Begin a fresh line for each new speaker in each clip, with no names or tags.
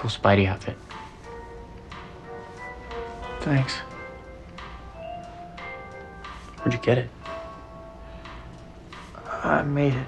Cool Spidey outfit. Thanks. Where'd you get it? I made it.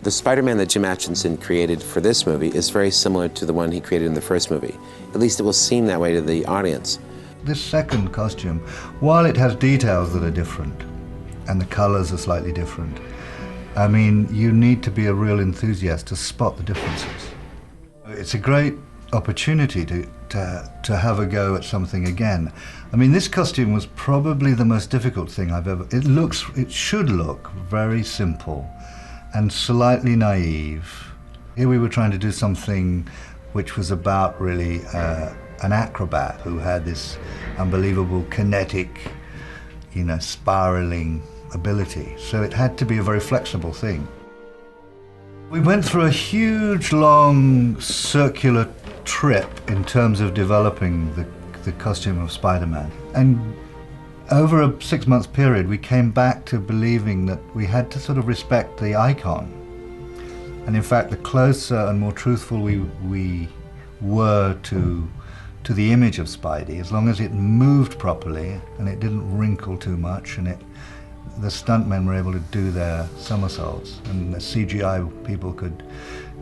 The Spider-Man that Jim Atchison created for this movie is very similar to the one he created in the first movie. At least it will seem that way to the audience.
This second costume, while it has details that are different, and the colors are slightly different, I mean, you need to be a real enthusiast to spot the differences. It's a great opportunity to have a go at something again. I mean, this costume was probably the most difficult thing I've ever... It should look very simple and slightly naive. Here we were trying to do something which was about really an acrobat who had this unbelievable kinetic, spiraling ability. So it had to be a very flexible thing. We went through a huge, long, circular trip in terms of developing the costume of Spider-Man. And over a 6-month period, we came back to believing that we had to sort of respect the icon. And in fact, the closer and more truthful we were to the image of Spidey, as long as it moved properly and it didn't wrinkle too much, and the stuntmen were able to do their somersaults, and the CGI people could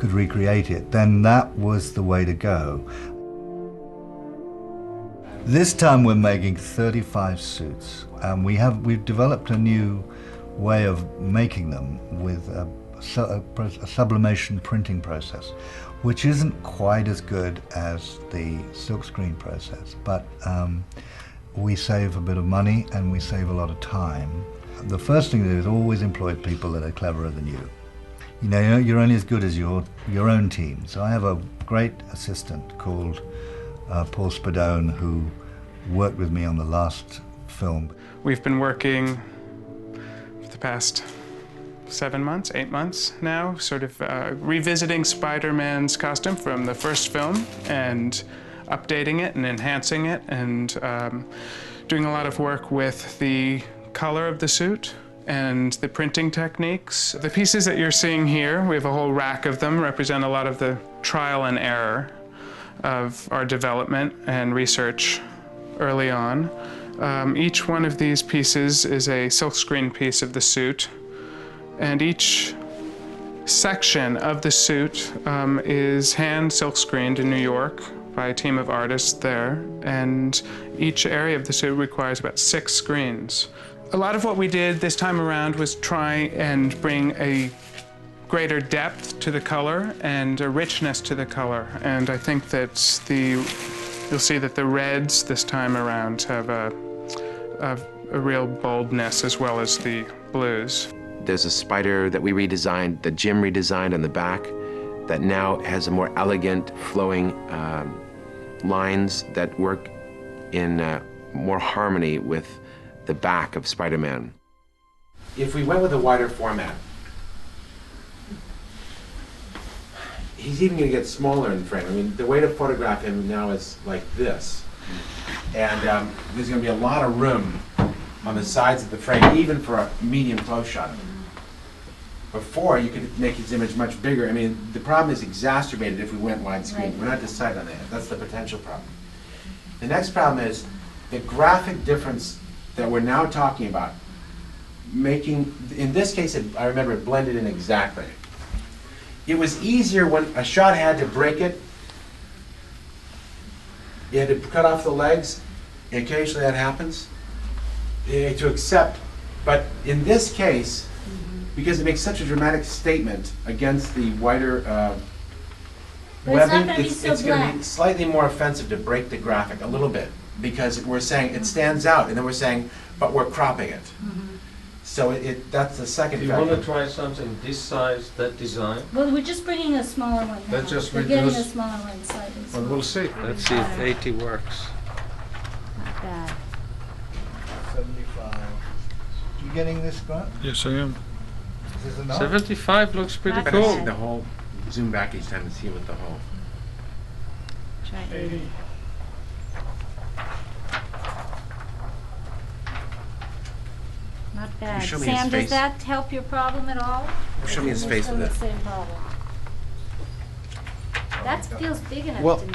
recreate it, then that was the way to go. This time we're making 35 suits, and we've developed a new way of making them with a sublimation printing process, which isn't quite as good as the silkscreen process, but we save a bit of money and we save a lot of time. The first thing to do is always employ people that are cleverer than you. You're only as good as your own team. So I have a great assistant called Paul Spadone, who worked with me on the last film.
We've been working for the past 7 months, 8 months now, sort of revisiting Spider-Man's costume from the first film and updating it and enhancing it, and doing a lot of work with the color of the suit and the printing techniques. The pieces that you're seeing here, we have a whole rack of them, represent a lot of the trial and error of our development and research early on. Each one of these pieces is a silkscreen piece of the suit, and each section of the suit is hand silkscreened in New York by a team of artists there, and each area of the suit requires about 6 screens. A lot of what we did this time around was try and bring a greater depth to the color and a richness to the color, and I think that you'll see that the reds this time around have a real boldness as well as the blues.
There's a spider that we redesigned, that Jim redesigned on the back, that now has a more elegant, flowing lines that work in more harmony with the back of Spider-Man. If we went with a wider format, he's even going to get smaller in frame. I mean, the way to photograph him now is like this. And there's going to be a lot of room on the sides of the frame, even for a medium close shot of him. Before, you could make his image much bigger. I mean, the problem is exacerbated if we went widescreen. Right. We're not decided on that. That's the potential problem. The next problem is the graphic difference that we're now talking about, making, in this case, I remember it blended in exactly. It was easier when a shot had to break it. You had to cut off the legs. Occasionally that happens. You had to accept. But in this case, because it makes such a dramatic statement against the wider webbing, it's going to be slightly more offensive to break the graphic a little bit. because we're saying it stands out, and then we're saying, but we're cropping it. So that's the second
Do you want
factor.
to try something this size, that design?
Well, we're just bringing a smaller one now.
Let's just
We're getting a
reduce-
smaller one slightly.
Well, we'll see. Let's see if 80 works.
Not bad.
75. You getting this, Grant?
Yes, I am.
Is this enough?
75 looks pretty
Not
Better
cool.
see the whole, zoom back each time and see what the whole.
Try 80. Not bad.
show me his
Sam, does
face?
that help your problem at all?
Show me his
Or
face
still
with
the
it.
same problem? That feels big enough
Well,
to me.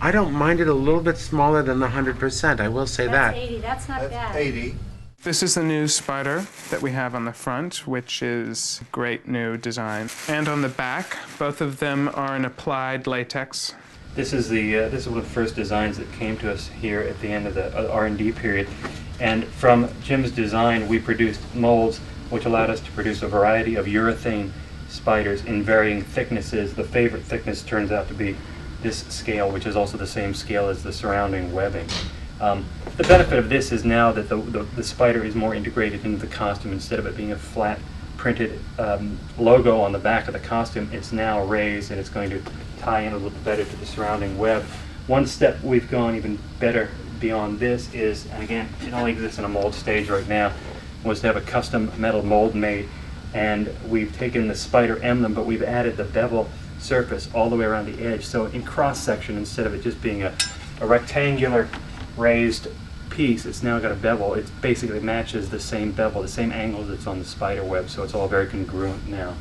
I don't mind it a little bit smaller than the 100%. I will say
That's
that.
80, that's not
That's
bad.
80.
This is the new spider that we have on the front, which is a great new design. And on the back, both of them are in applied latex.
This is one of the first designs that came to us here at the end of the R&D period. And from Jim's design, we produced molds which allowed us to produce a variety of urethane spiders in varying thicknesses. The favorite thickness turns out to be this scale, which is also the same scale as the surrounding webbing. The benefit of this is now that the spider is more integrated into the costume. Instead of it being a flat printed logo on the back of the costume, it's now raised and it's going to tie in a little better to the surrounding web. One step we've gone even better beyond this is, and again, it only exists in a mold stage right now, was to have a custom metal mold made. And we've taken the spider emblem, but we've added the bevel surface all the way around the edge. So in cross section, instead of it just being a rectangular raised piece, it's now got a bevel. It basically matches the same bevel, the same angle that's on the spider web, so it's all very congruent now.